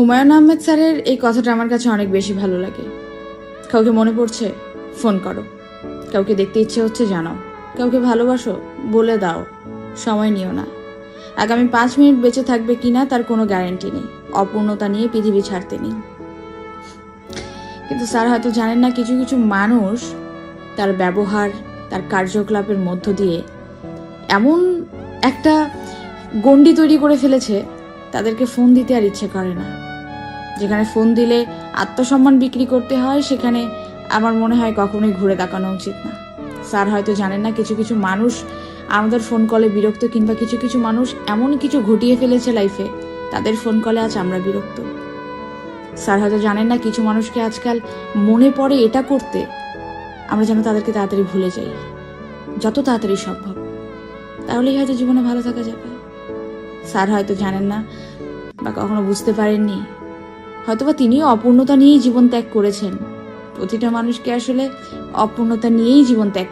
হুমায়ুন আহমেদ স্যারের এই কথাটা আমার কাছে অনেক বেশি ভালো লাগে। কাউকে মনে পড়ছে, ফোন করো। কাউকে দেখতে ইচ্ছে হচ্ছে, জানাও। কাউকে ভালোবাসো, বলে দাও। সময় নিও না। আগামী 5 মিনিট বেঁচে থাকবে কিনা তার কোনো গ্যারান্টি নেই। অপূর্ণতা নিয়ে পৃথিবী ছাড়তে নেই। কিন্তু স্যার হয়তো জানেন না, কিছু কিছু মানুষ তার ব্যবহার, তার কার্যকলাপের মধ্য দিয়ে এমন একটা গণ্ডি তৈরি করে ফেলেছে, তাদেরকে ফোন দিতে আর ইচ্ছে করে না। যেখানে ফোন দিলে আত্মসম্মান বিক্রি করতে হয়, সেখানে আমার মনে হয় কখনোই ঘুরে তাকানো উচিত না। স্যার হয়তো জানেন না, কিছু কিছু মানুষ আমাদের ফোন কলে বিরক্ত, কিংবা কিছু কিছু মানুষ এমন কিছু ঘটিয়ে ফেলেছে লাইফে, তাদের ফোন কলে আজ আমরা বিরক্ত। স্যার হয়তো জানেন না, কিছু মানুষকে আজকাল মনে পড়ে এটা করতে, আমরা যেন তাদেরকে তাড়াতাড়ি ভুলে যাই, যত তাড়াতাড়ি সম্ভব। তাহলেই হয়তো জীবনে ভালো থাকা যাবে। স্যার হয়তো জানেন না, বা কখনো বুঝতে পারেননি, হয়তোবা তিনিও অপূর্ণতা নিয়েই জীবন ত্যাগ করেছেন। প্রতিটা মানুষকে আসলে অপূর্ণতা নিয়েই জীবন ত্যাগ